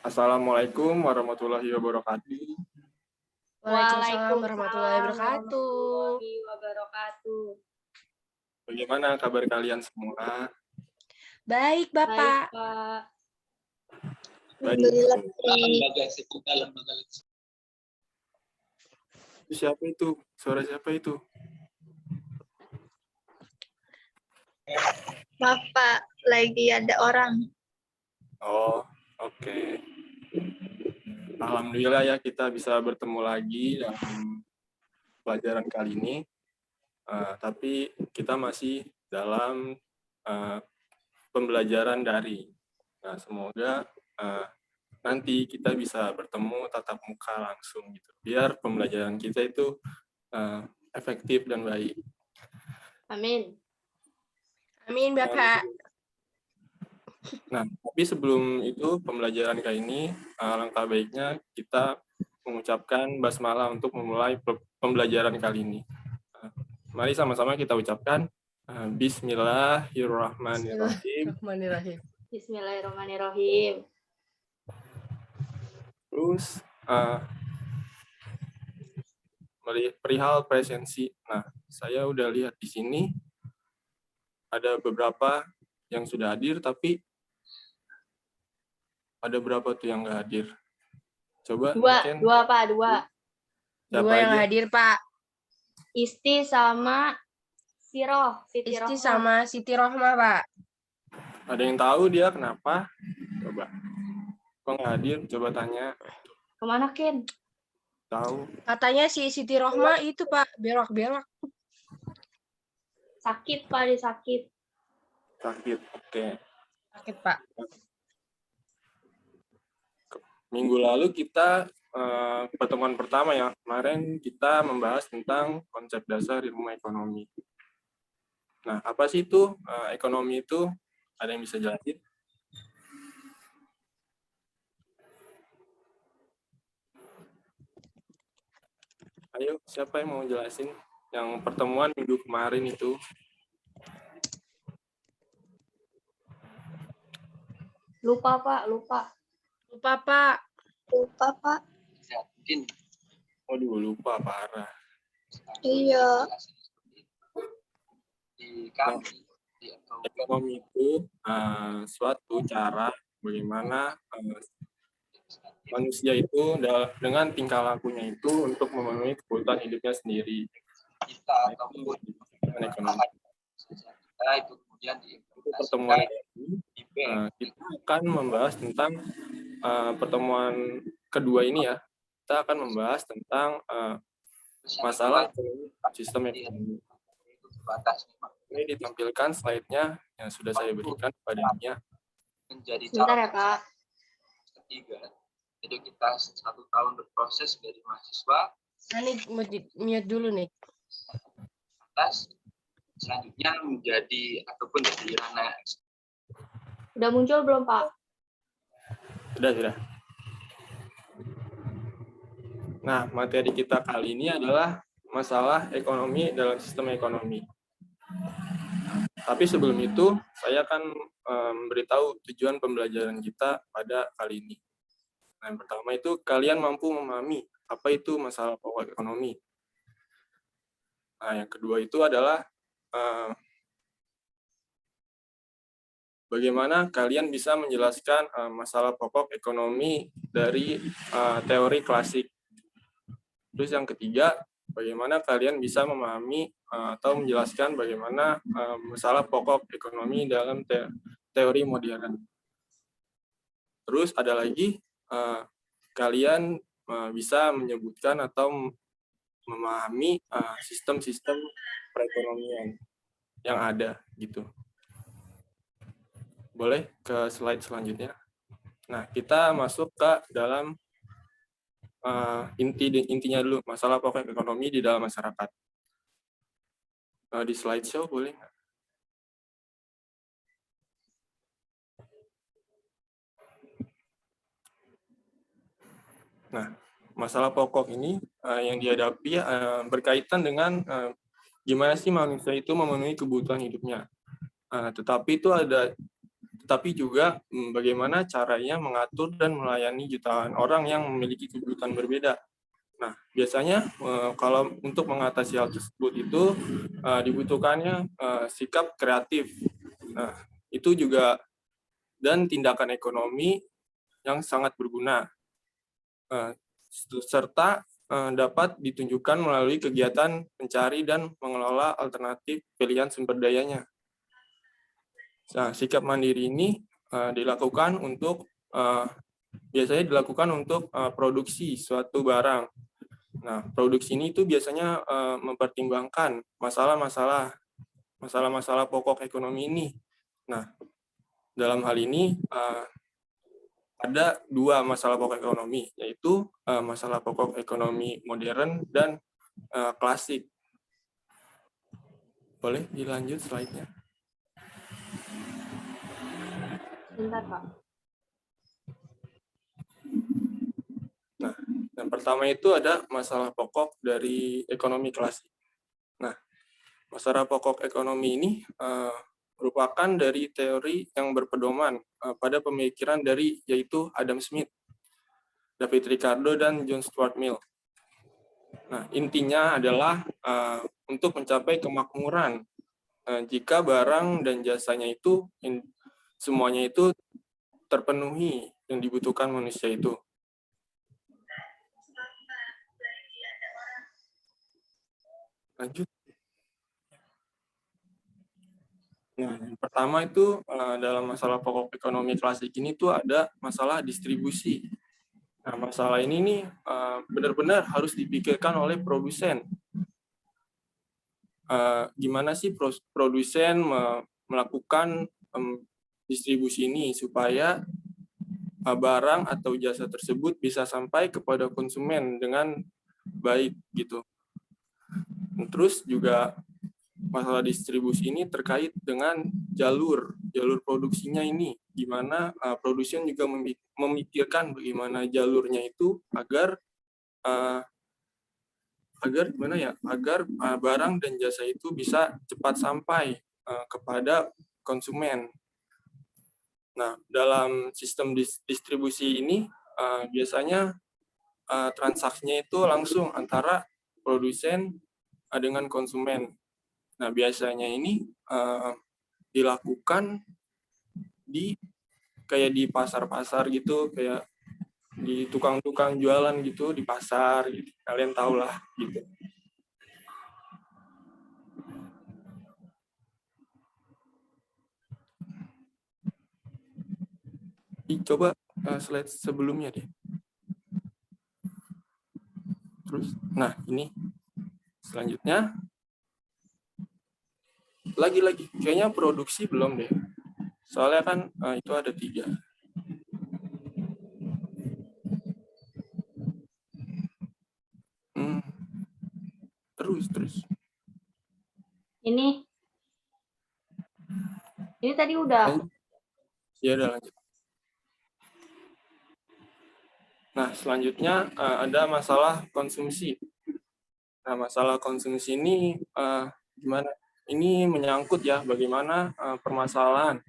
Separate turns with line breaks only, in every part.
Assalamualaikum warahmatullahi wabarakatuh.
Waalaikumsalam warahmatullahi wabarakatuh.
warahmatullahi wabarakatuh.
Bagaimana kabar kalian semua?
Baik, Bapak.
Baik, Pak.
Baik.
Lembaga eksekutif, lembaga
Siapa itu? Suara siapa itu?
Bapak, lagi ada orang.
Oh, oke. Alhamdulillah ya kita bisa bertemu lagi dalam pelajaran kali ini. Tapi kita masih dalam pembelajaran daring. Nah, semoga nanti kita bisa bertemu tatap muka langsung gitu. Biar pembelajaran kita itu efektif dan baik.
Amin.
Amin, Bapak.
Nah, tapi sebelum itu pembelajaran kali ini, alangkah baiknya kita mengucapkan basmalah untuk memulai pembelajaran kali ini. Mari sama-sama kita ucapkan Bismillahirrahmanirrahim.
Bismillahirrahmanirrahim.
Terus perihal presensi. Nah, saya udah lihat di sini ada beberapa yang sudah hadir, tapi ada berapa tuh yang nggak hadir? Coba mungkin
Dua, Pak, dua.
siapa
Dua yang
aja?
hadir, Pak.
Isti sama Siroh. Siti
Isti
Rohmah.
sama Siti Rohmah, Pak.
Ada yang tahu dia kenapa? Coba. Kok nggak hadir? Coba tanya.
Kemana, Ken?
Tahu.
Katanya si Siti Rohmah itu, Pak, belok-belok.
Sakit, Pak, dia sakit.
Sakit. Oke.
Sakit, Pak.
Minggu lalu kita pertemuan pertama ya, kemarin kita membahas tentang konsep dasar ilmu ekonomi. Nah, apa sih itu ekonomi itu? Ada yang bisa jelasin? Ayo, siapa yang mau jelasin? Yang pertemuan minggu kemarin itu.
Lupa, Pak, lupa.
Lupa, Pak.
Lupa, Pak.
Ya, mungkin
Waduh, lupa parah.
Iya.
di kami di
Ekonomi itu suatu cara bagaimana manusia itu dengan tingkah lakunya itu untuk memenuhi kebutuhan hidupnya sendiri.
kita ataupun
Dengan ekonomi.
kita itu kemudian
Untuk pertemuan
diimplementasikan
ini,
di bank.
kita akan membahas tentang pertemuan kedua ini ya. Kita akan membahas tentang masalah sistem ekonomi.
Itu terbatas memang
Ini ditampilkan slide-nya yang sudah saya berikan kepadanya.
menjadi
Sebentar ya,
calon
Pak.
ketiga. Jadi kita 1 tahun berproses menjadi mahasiswa.
Ini mute dulu nih.
Atas selanjutnya menjadi ataupun dari ranah
Udah muncul belum, Pak?
Sudah. Nah, materi kita kali ini adalah masalah ekonomi dalam sistem ekonomi. Tapi sebelum itu, saya akan memberitahu tujuan pembelajaran kita pada kali ini. Nah, yang pertama itu, kalian mampu memahami apa itu masalah pokok ekonomi. Nah, yang kedua itu adalah bagaimana kalian bisa menjelaskan masalah pokok ekonomi dari teori klasik. Terus yang ketiga, bagaimana kalian bisa memahami atau menjelaskan bagaimana masalah pokok ekonomi dalam teori modern. Terus ada lagi, kalian bisa menyebutkan atau memahami sistem-sistem perekonomian yang ada gitu. Boleh ke slide selanjutnya. Nah, kita masuk ke dalam intinya dulu, masalah pokok ekonomi di dalam masyarakat. Di slideshow boleh nggak? Nah, masalah pokok ini yang dihadapi berkaitan dengan gimana sih manusia itu memenuhi kebutuhan hidupnya. Tetapi itu ada tapi juga bagaimana caranya mengatur dan melayani jutaan orang yang memiliki kebutuhan berbeda. Nah, biasanya kalau untuk mengatasi hal tersebut itu dibutuhkannya sikap kreatif. Nah, itu juga dan tindakan ekonomi yang sangat berguna, serta dapat ditunjukkan melalui kegiatan mencari dan mengelola alternatif pilihan sumber dayanya. Nah, sikap mandiri ini dilakukan untuk biasanya dilakukan untuk produksi suatu barang. Nah, produksi ini itu biasanya mempertimbangkan masalah-masalah pokok ekonomi ini. Nah, dalam hal ini ada dua masalah pokok ekonomi, yaitu masalah pokok ekonomi modern dan klasik. Boleh dilanjut slide-nya?
Bentar, Pak.
Nah, yang pertama itu ada masalah pokok dari ekonomi klasik. Nah, masalah pokok ekonomi ini merupakan dari teori yang berpedoman pada pemikiran dari yaitu Adam Smith, David Ricardo, dan John Stuart Mill. Nah, intinya adalah untuk mencapai kemakmuran jika barang dan jasanya itu semuanya itu terpenuhi yang dibutuhkan manusia itu. Lanjut. Nah, yang pertama itu dalam masalah pokok ekonomi klasik ini tuh ada masalah distribusi. Nah, masalah ini nih benar-benar harus dipikirkan oleh produsen. Gimana sih produsen melakukan distribusi ini supaya barang atau jasa tersebut bisa sampai kepada konsumen dengan baik gitu. Terus juga masalah distribusi ini terkait dengan jalur produksinya ini, gimana produsen juga memikirkan bagaimana jalurnya itu agar barang dan jasa itu bisa cepat sampai kepada konsumen. Nah, dalam sistem distribusi ini biasanya transaksinya itu langsung antara produsen dengan konsumen. Nah, biasanya ini dilakukan kayak di pasar-pasar gitu, kayak di tukang-tukang jualan gitu, di pasar gitu. Kalian tahu lah gitu. Coba slide sebelumnya deh. Terus, nah ini selanjutnya. Lagi-lagi, kayaknya produksi belum deh. Soalnya kan itu ada 3. Terus.
Ini tadi udah.
Ya udah lanjut. Nah, selanjutnya ada masalah konsumsi. Nah, masalah konsumsi ini gimana? Ini menyangkut ya bagaimana permasalahan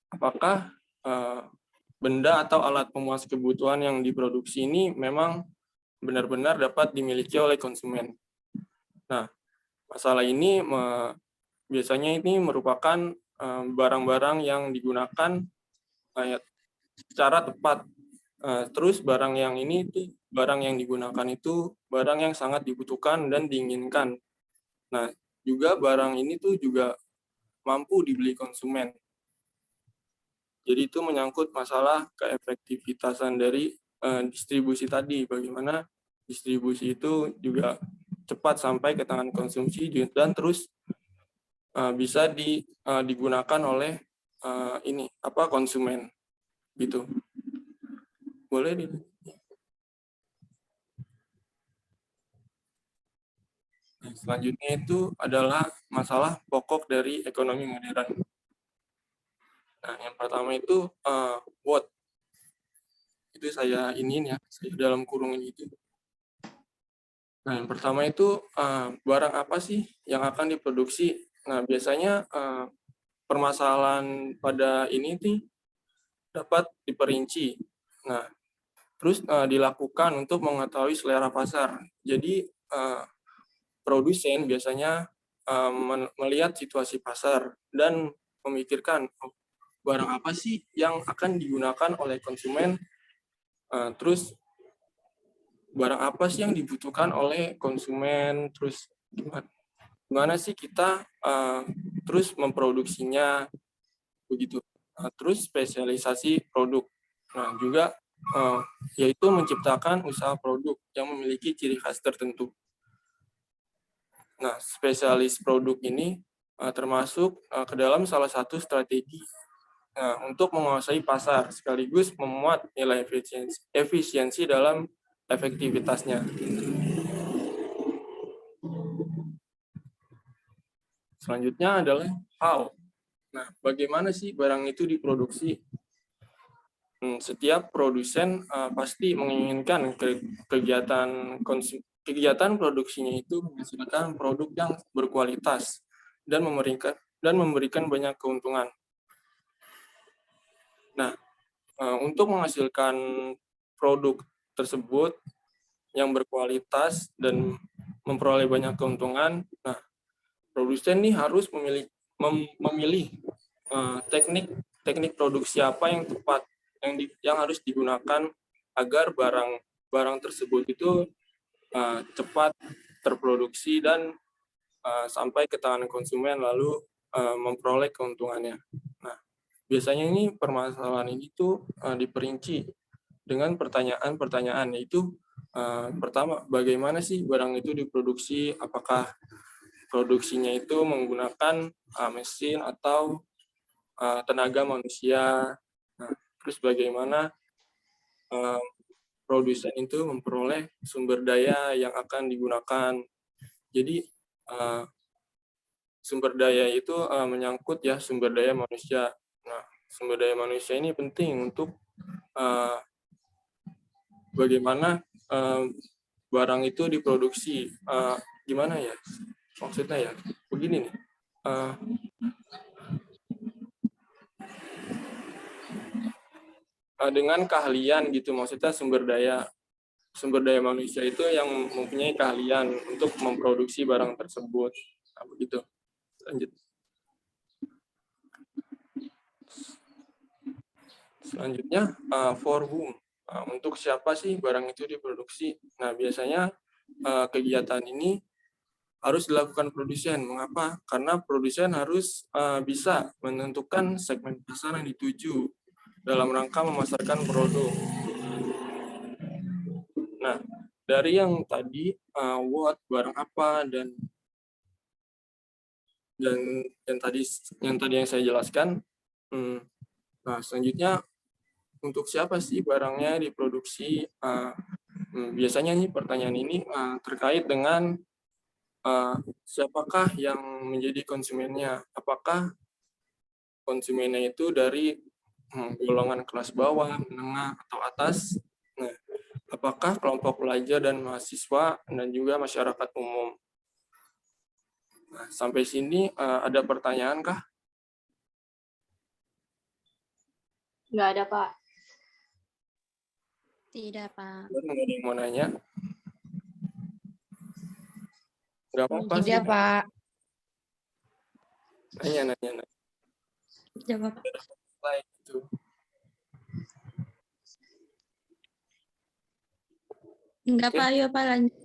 apakah benda atau alat pemuas kebutuhan yang diproduksi ini memang benar-benar dapat dimiliki oleh konsumen. Nah, masalah ini biasanya ini merupakan barang-barang yang digunakan secara tepat. Terus barang yang digunakan itu barang yang sangat dibutuhkan dan diinginkan. Nah, juga barang ini tuh juga mampu dibeli konsumen. Jadi itu menyangkut masalah keefektivitasan dari distribusi tadi. Bagaimana distribusi itu juga cepat sampai ke tangan konsumsi dan terus bisa digunakan oleh konsumen gitu. Boleh di selanjutnya itu adalah masalah pokok dari ekonomi modern. Nah, yang pertama itu what. Itu saya dalam kurungan itu. Nah, yang pertama itu barang apa sih yang akan diproduksi? Nah, biasanya permasalahan pada ini nih dapat diperinci. Nah, terus dilakukan untuk mengetahui selera pasar. Jadi produsen biasanya melihat situasi pasar dan memikirkan barang apa sih yang akan digunakan oleh konsumen, terus barang apa sih yang dibutuhkan oleh konsumen, terus gimana sih kita terus memproduksinya begitu. Terus spesialisasi produk. Nah, juga yaitu menciptakan usaha produk yang memiliki ciri khas tertentu. Nah, spesialis produk ini termasuk ke dalam salah satu strategi untuk menguasai pasar sekaligus memuat nilai efisiensi dalam efektivitasnya. Selanjutnya adalah how. Nah, bagaimana sih barang itu diproduksi? Setiap produsen pasti menginginkan kegiatan produksinya itu menghasilkan produk yang berkualitas dan memberikan banyak keuntungan. Nah, untuk menghasilkan produk tersebut yang berkualitas dan memperoleh banyak keuntungan, nah, produsen nih harus memilih teknik produksi apa yang tepat yang harus digunakan agar barang tersebut itu cepat terproduksi dan sampai ke tangan konsumen lalu memperoleh keuntungannya. Nah, biasanya ini permasalahan ini tuh diperinci dengan pertanyaan-pertanyaan, yaitu pertama, bagaimana sih barang itu diproduksi? Apakah produksinya itu menggunakan mesin atau tenaga manusia? Nah, terus bagaimana produsen itu memperoleh sumber daya yang akan digunakan? Jadi sumber daya itu menyangkut ya sumber daya manusia. Nah, sumber daya manusia ini penting untuk bagaimana barang itu diproduksi. Gimana ya? Maksudnya ya, begini nih. Dengan keahlian gitu, maksudnya sumber daya manusia itu yang mempunyai keahlian untuk memproduksi barang tersebut. Nah, begitu. Lanjut. Selanjutnya, for whom. Untuk siapa sih barang itu diproduksi? Nah, biasanya kegiatan ini harus dilakukan produsen. Mengapa? Karena produsen harus bisa menentukan segmen pasar yang dituju dalam rangka memasarkan produk. Nah, dari yang tadi, what, barang apa, dan yang saya jelaskan, nah, selanjutnya, untuk siapa sih barangnya diproduksi? Biasanya nih pertanyaan ini terkait dengan siapakah yang menjadi konsumennya? Apakah konsumennya itu dari golongan kelas bawah, menengah, atau atas? Nah, apakah kelompok pelajar dan mahasiswa dan juga masyarakat umum? Nah, sampai sini ada pertanyaan kah?
Nggak ada, Pak.
Tidak, Pak.
Ada yang mau nanya? Nggak apa-apa sih.
Tidak, Pak.
Nanya.
Jawab.
Baik, itu.
Enggak,
Oke.
Pak. Ayo, Pak, lanjut.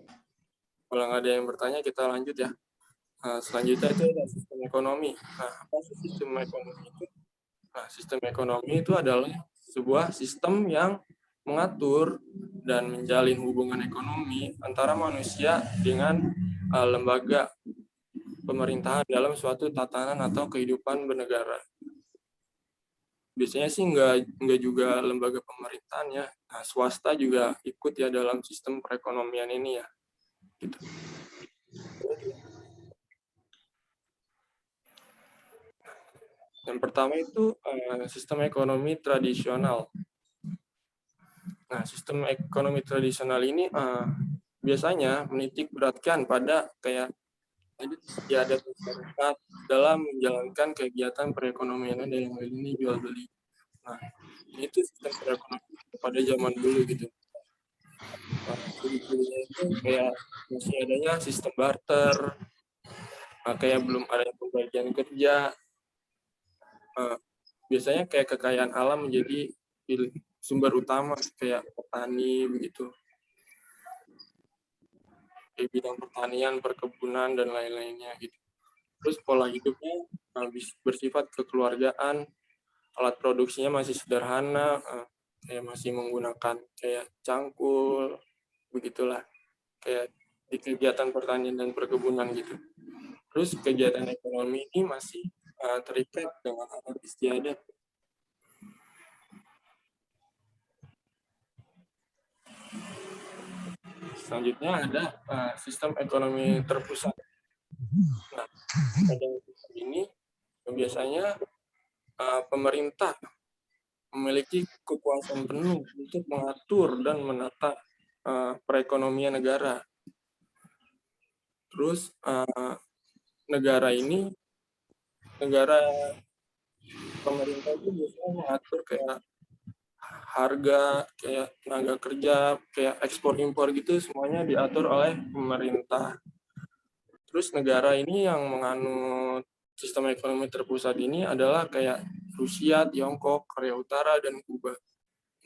Kalau nggak ada yang bertanya, kita lanjut ya. Selanjutnya itu ada sistem ekonomi. Nah, apa sih sistem ekonomi itu? Nah, sistem ekonomi itu adalah sebuah sistem yang mengatur dan menjalin hubungan ekonomi antara manusia dengan lembaga pemerintahan dalam suatu tatanan atau kehidupan bernegara. Biasanya sih nggak juga lembaga pemerintahan ya. Nah, swasta juga ikut ya dalam sistem perekonomian ini ya. Gitu. Yang pertama itu sistem ekonomi tradisional. Nah, sistem ekonomi tradisional ini biasanya menitik beratkan pada kayak Jadi istiadat masyarakat dalam menjalankan kegiatan perekonomian dalam hal ini jual beli. Nah, itu sistem perekonomian pada zaman dulu gitu. Nah, ciri-cirinya itu kayak masih adanya sistem barter, kayak belum adanya pembagian kerja. Biasanya kayak kekayaan alam menjadi sumber utama kayak petani begitu. Kayak bidang pertanian, perkebunan dan lain-lainnya gitu. Terus pola hidupnya bersifat kekeluargaan, alat produksinya masih sederhana, kayak masih menggunakan kayak cangkul, begitulah, kayak di kegiatan pertanian dan perkebunan gitu. Terus kegiatan ekonomi ini masih terikat dengan adat istiadat. Selanjutnya ada sistem ekonomi terpusat. Nah, pada sistem ini biasanya pemerintah memiliki kekuasaan penuh untuk mengatur dan menata perekonomian negara. Terus negara pemerintah itu biasanya mengatur kayak harga, kayak tenaga kerja, kayak ekspor impor gitu, semuanya diatur oleh pemerintah. Terus negara ini yang menganut sistem ekonomi terpusat ini adalah kayak Rusia, Tiongkok, Korea Utara, dan Kuba.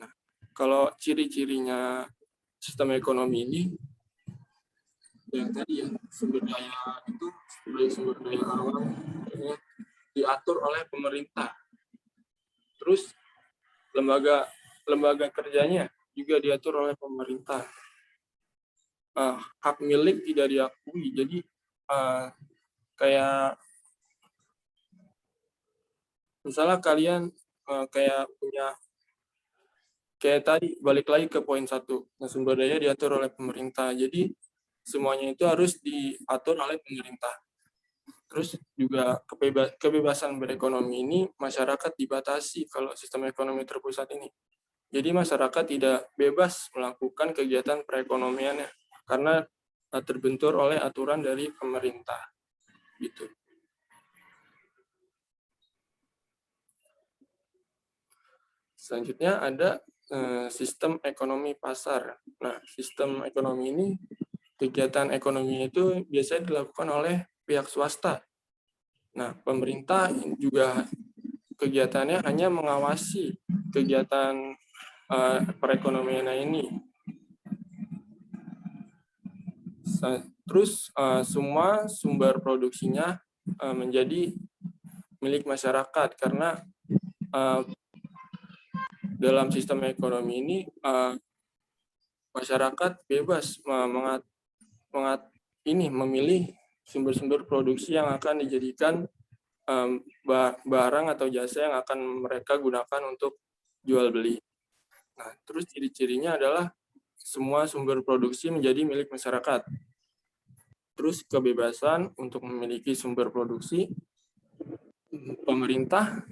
Nah, kalau ciri-cirinya sistem ekonomi ini, yang tadi ya, sumber daya itu sebagai sumber daya alam diatur oleh pemerintah. Terus lembaga kerjanya juga diatur oleh pemerintah. Hak milik tidak diakui, jadi kayak misalnya kalian kayak punya, kayak tadi balik lagi ke poin 1, nah, sumber daya diatur oleh pemerintah, jadi semuanya itu harus diatur oleh pemerintah. Terus juga kebebasan berekonomi ini masyarakat dibatasi kalau sistem ekonomi terpusat ini. Jadi masyarakat tidak bebas melakukan kegiatan perekonomiannya karena terbentur oleh aturan dari pemerintah. Gitu. Selanjutnya ada sistem ekonomi pasar. Nah, sistem ekonomi ini, kegiatan ekonomi itu biasanya dilakukan oleh pihak swasta. Nah, pemerintah juga kegiatannya hanya mengawasi kegiatan perekonomian ini. Terus semua sumber produksinya menjadi milik masyarakat karena dalam sistem ekonomi ini masyarakat bebas memilih sumber-sumber produksi yang akan dijadikan barang atau jasa yang akan mereka gunakan untuk jual beli. Nah, terus ciri-cirinya adalah semua sumber produksi menjadi milik masyarakat. Terus kebebasan untuk memiliki sumber produksi, pemerintah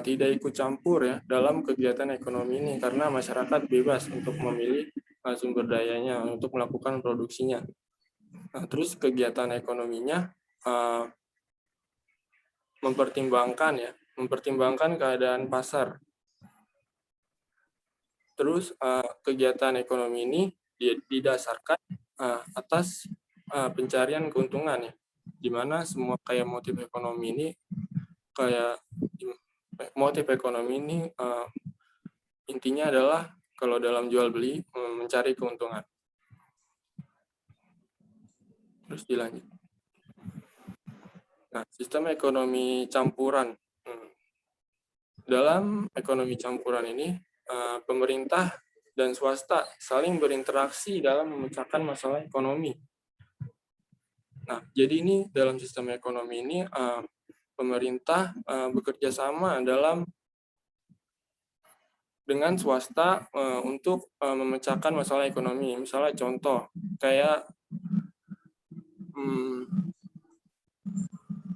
tidak ikut campur ya dalam kegiatan ekonomi ini karena masyarakat bebas untuk memilih sumber dayanya untuk melakukan produksinya. Nah, terus kegiatan ekonominya mempertimbangkan keadaan pasar. Terus kegiatan ekonomi ini didasarkan atas pencarian keuntungan ya, di mana semua kayak motif ekonomi ini intinya adalah kalau dalam jual beli mencari keuntungan. Terus dilanjut. Nah, sistem ekonomi campuran. Dalam ekonomi campuran ini, pemerintah dan swasta saling berinteraksi dalam memecahkan masalah ekonomi. Nah, jadi ini dalam sistem ekonomi ini, pemerintah bekerja sama dengan swasta untuk memecahkan masalah ekonomi. Misalnya contoh,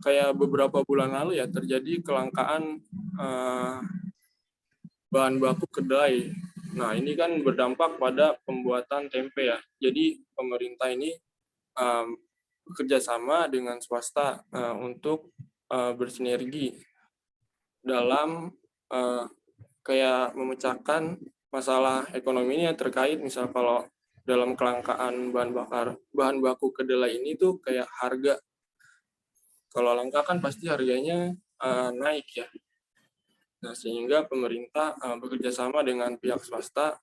kayak beberapa bulan lalu ya terjadi kelangkaan bahan baku kedelai. Nah, ini kan berdampak pada pembuatan tempe ya. Jadi pemerintah ini bekerja sama dengan swasta untuk bersinergi dalam kayak memecahkan masalah ekonomi ini yang terkait misal kalau dalam kelangkaan bahan baku kedelai ini tuh kayak harga. Kalau langka kan pasti harganya naik ya. Nah, sehingga pemerintah bekerja sama dengan pihak swasta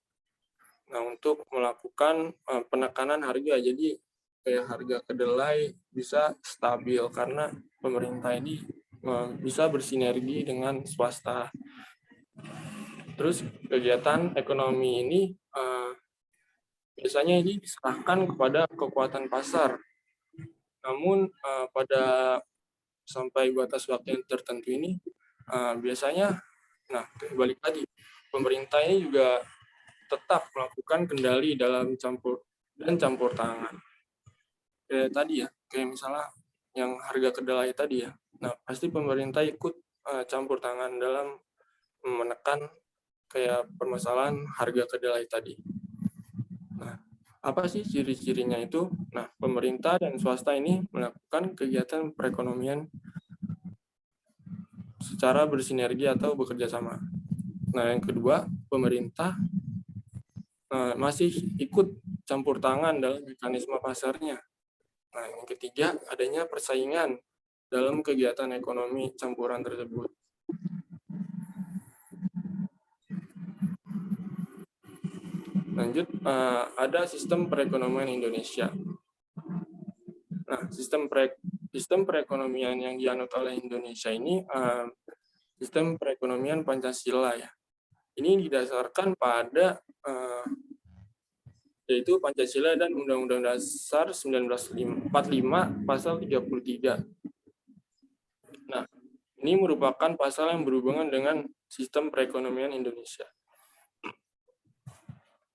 untuk melakukan penekanan harga. Jadi kayak harga kedelai bisa stabil karena pemerintah ini bisa bersinergi dengan swasta. Terus kegiatan ekonomi ini biasanya ini diserahkan kepada kekuatan pasar. Namun pada sampai batas waktu yang tertentu ini biasanya, nah balik lagi, pemerintah ini juga tetap melakukan kendali dalam campur tangan. Kayak tadi ya, kayak misalnya yang harga kedelai tadi ya. Nah, pasti pemerintah ikut campur tangan dalam menekan kayak permasalahan harga kedelai tadi. Nah, apa sih ciri-cirinya itu? Nah, pemerintah dan swasta ini melakukan kegiatan perekonomian secara bersinergi atau bekerja sama. Nah, yang kedua, pemerintah masih ikut campur tangan dalam mekanisme pasarnya. Nah, yang ketiga, adanya persaingan dalam kegiatan ekonomi campuran tersebut. Lanjut, ada sistem perekonomian Indonesia. Nah, sistem perekonomian yang dianut oleh Indonesia ini sistem perekonomian Pancasila ya. Ini didasarkan pada yaitu Pancasila dan Undang-Undang Dasar 1945 pasal 33. Nah, ini merupakan pasal yang berhubungan dengan sistem perekonomian Indonesia.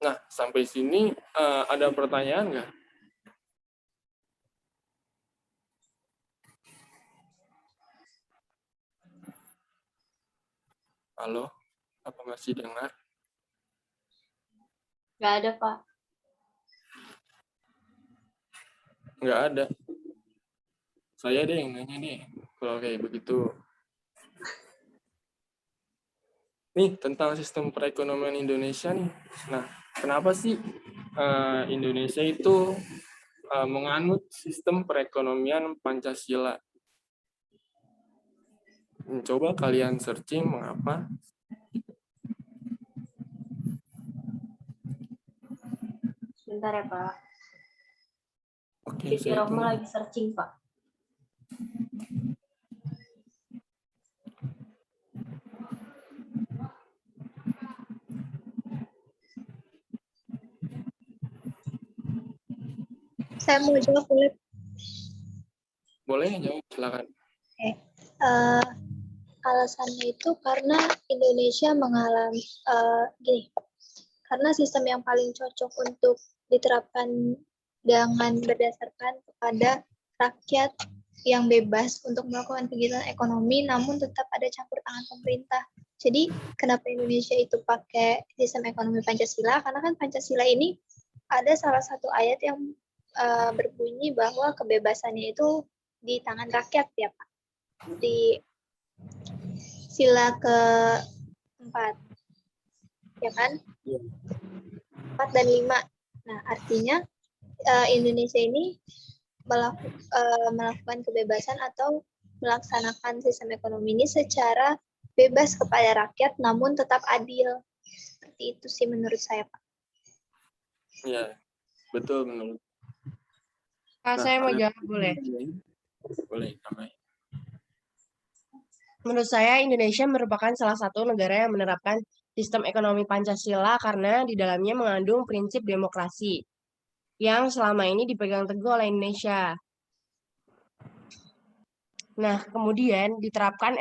Nah, sampai sini ada pertanyaan nggak? Halo, apa masih dengar?
Nggak ada, Pak.
Nggak ada. Saya deh yang nanya nih, kalau kayak begitu. Nih, tentang sistem perekonomian Indonesia nih. Nah, kenapa sih Indonesia itu menganut sistem perekonomian Pancasila? Coba kalian searching mengapa.
Sebentar ya, Pak.
Oke,
Siti
saya
Rohma
tunggu.
lagi searching, Pak.
Saya mau jawab boleh?
Boleh jawab, silakan.
Alasannya itu karena Indonesia mengalami gini, karena sistem yang paling cocok untuk diterapkan dengan berdasarkan kepada rakyat yang bebas untuk melakukan kegiatan ekonomi, namun tetap ada campur tangan pemerintah. Jadi kenapa Indonesia itu pakai sistem ekonomi Pancasila? Karena kan Pancasila ini ada salah satu ayat yang berbunyi bahwa kebebasannya itu di tangan rakyat ya Pak. Di sila ke-4, ya kan? 4 dan 5. Nah, artinya Indonesia ini melakukan kebebasan atau melaksanakan sistem ekonomi ini secara bebas kepada rakyat, namun tetap adil. Seperti itu sih menurut saya, Pak.
Ya, betul menurut.
Pak, saya mau jawab boleh?
Boleh, namanya.
Menurut saya, Indonesia merupakan salah satu negara yang menerapkan sistem ekonomi Pancasila karena di dalamnya mengandung prinsip demokrasi yang selama ini dipegang teguh oleh Indonesia. Nah, kemudian diterapkan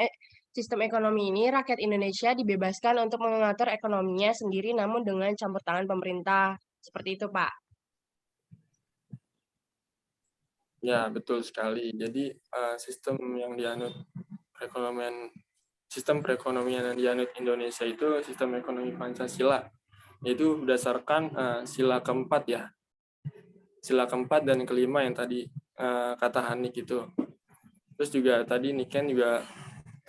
sistem ekonomi ini, rakyat Indonesia dibebaskan untuk mengatur ekonominya sendiri namun dengan campur tangan pemerintah. Seperti itu, Pak.
Ya, betul sekali. Jadi sistem perekonomian yang dianut Indonesia itu sistem ekonomi Pancasila, yaitu berdasarkan sila keempat ya. Sila keempat dan kelima yang tadi kata Hanik itu. Terus juga tadi Niken juga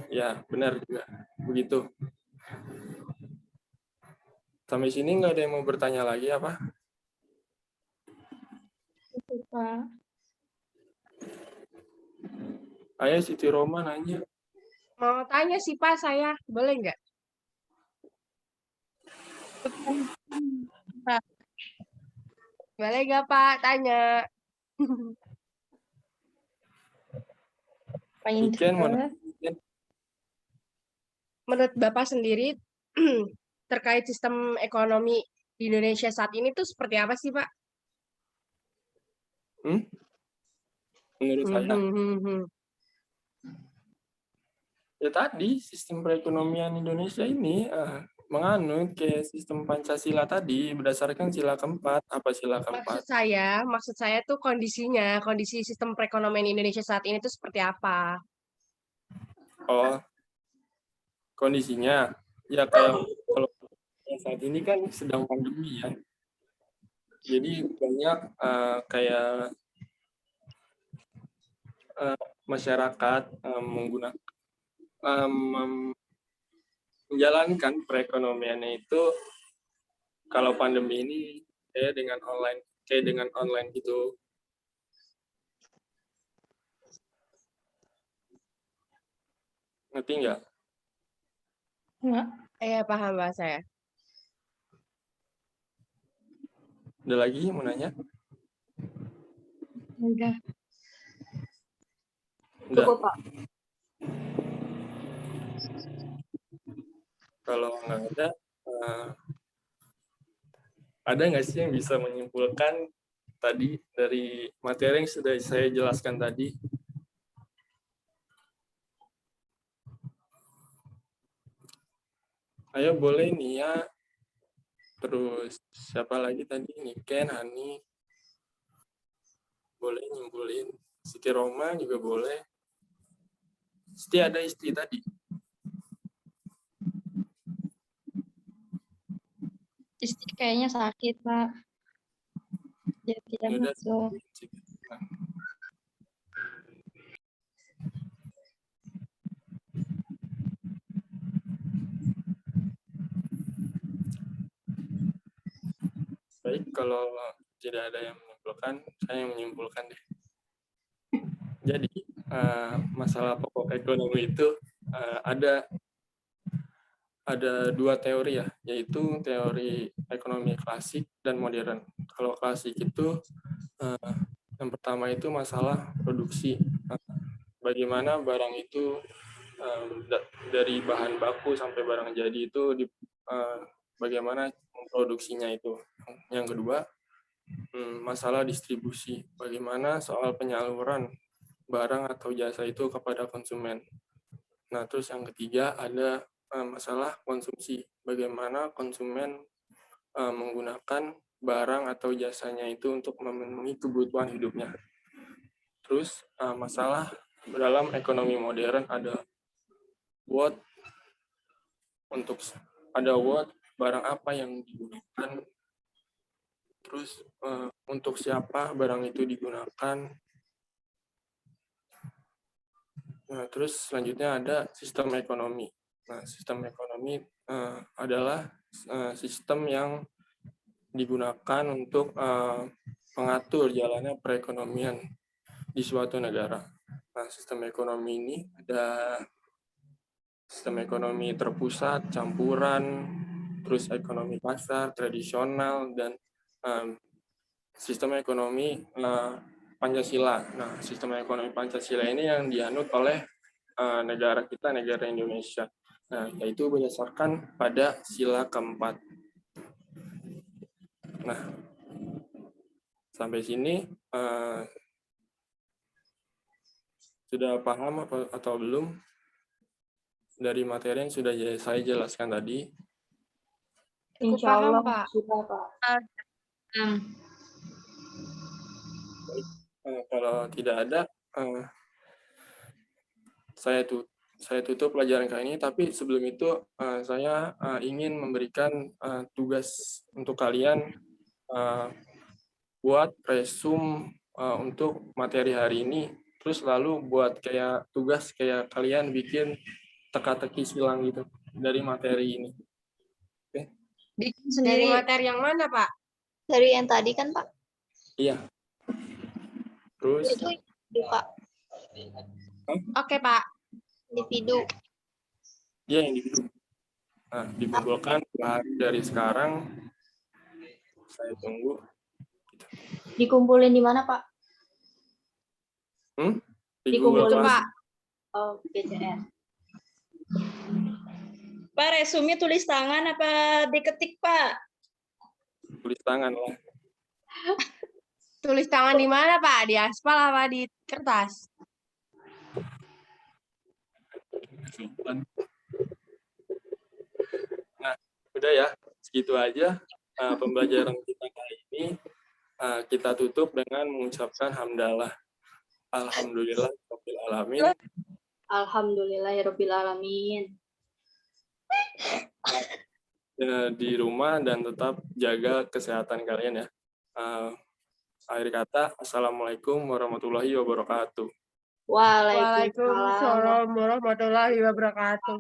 ya benar juga begitu. Sampai sini nggak ada yang mau bertanya lagi apa?
Itu, Pak.
Ayo Siti Roma nanya.
Mau tanya sih Pak saya, boleh nggak?
Pak,
Boleh nggak Pak tanya?
pengen
Niken mau
juga.
nanya, Niken?
Menurut Bapak sendiri terkait sistem ekonomi di Indonesia saat ini tuh seperti apa sih Pak?
Menurut saya, ya tadi sistem perekonomian Indonesia ini menganut ke sistem Pancasila tadi berdasarkan sila keempat. Apa sila keempat?
Maksud saya tuh kondisi sistem perekonomian Indonesia saat ini tuh seperti apa?
Oh, kondisinya ya kayak kalau saat ini kan sedang pandemi ya. Jadi banyak kayak masyarakat menjalankan perekonomiannya itu kalau pandemi ini kayak dengan online gitu. Ngerti nggak?
Enggak.
Paham Pak saya.
Ada lagi mau nanya?
Udah.
Udah.
Cukup, Pak.
Kalau nggak ada nggak sih yang bisa menyimpulkan tadi dari materi yang sudah saya jelaskan tadi? Ayo boleh Nia, terus siapa lagi tadi? Niken, Hani, boleh nyimpulin. Siti Roma juga boleh. Siti ada istri tadi.
Istri kayaknya sakit, Pak. Dia tidak
Ya udah.
masuk. Baik, kalau tidak ada yang menyimpulkan, saya yang menyimpulkan deh. Jadi, masalah pokok ekonomi itu ada dua teori ya, yaitu teori ekonomi klasik dan modern. Kalau klasik itu yang pertama itu masalah produksi. Bagaimana barang itu dari bahan baku sampai barang jadi itu bagaimana memproduksinya itu. Yang kedua, masalah distribusi. Bagaimana soal penyaluran barang atau jasa itu kepada konsumen. Nah, terus yang ketiga ada masalah konsumsi. Bagaimana konsumen menggunakan barang atau jasanya itu untuk memenuhi kebutuhan hidupnya. Terus masalah dalam ekonomi modern ada what barang apa yang digunakan, terus untuk siapa barang itu digunakan. Nah, terus selanjutnya ada sistem ekonomi. Nah, sistem ekonomi adalah sistem yang digunakan untuk mengatur jalannya perekonomian di suatu negara. Nah, sistem ekonomi ini ada sistem ekonomi terpusat, campuran, terus ekonomi pasar, tradisional, dan sistem ekonomi Pancasila. Nah, sistem ekonomi Pancasila ini yang dianut oleh negara kita, negara Indonesia. Nah, yaitu berdasarkan pada sila keempat. Nah, sampai sini sudah paham atau belum dari materi yang sudah saya jelaskan tadi?
Insya
paham,
Allah
Pak.
sudah, Pak.
Kalau tidak ada, saya tutup pelajaran kali ini. Tapi sebelum itu, saya ingin memberikan tugas untuk kalian buat resume untuk materi hari ini. Terus lalu buat kayak tugas kayak kalian bikin teka-teki silang gitu dari materi ini.
Bikin
Dari
sendiri.
materi yang mana, Pak?
Dari yang tadi kan, Pak?
Iya. Terus
Itu Pak,
Oke, Pak.
individu.
dia yang dikumpulkan. Nah, dikumpulkan 2 hari dari sekarang. Saya tunggu.
Dikumpulin di mana, Pak?
Di Google
Dikumpulin,
Class.
Pak.
Oh, GCR.
Pak, resume tulis tangan apa diketik, Pak?
Tulis tangan lah.
Tulis tangan di mana, Pak? Di aspal apa di kertas?
Nah, udah ya, segitu aja pembelajaran kita kali ini. Kita tutup dengan mengucapkan hamdalah. Alhamdulillah rabbil alamin.
Alhamdulillahirabbil alamin.
Di rumah dan tetap jaga kesehatan kalian ya. Akhir kata, assalamualaikum warahmatullahi wabarakatuh.
Waalaikumsalam.
Waalaikumsalam warahmatullahi wabarakatuh.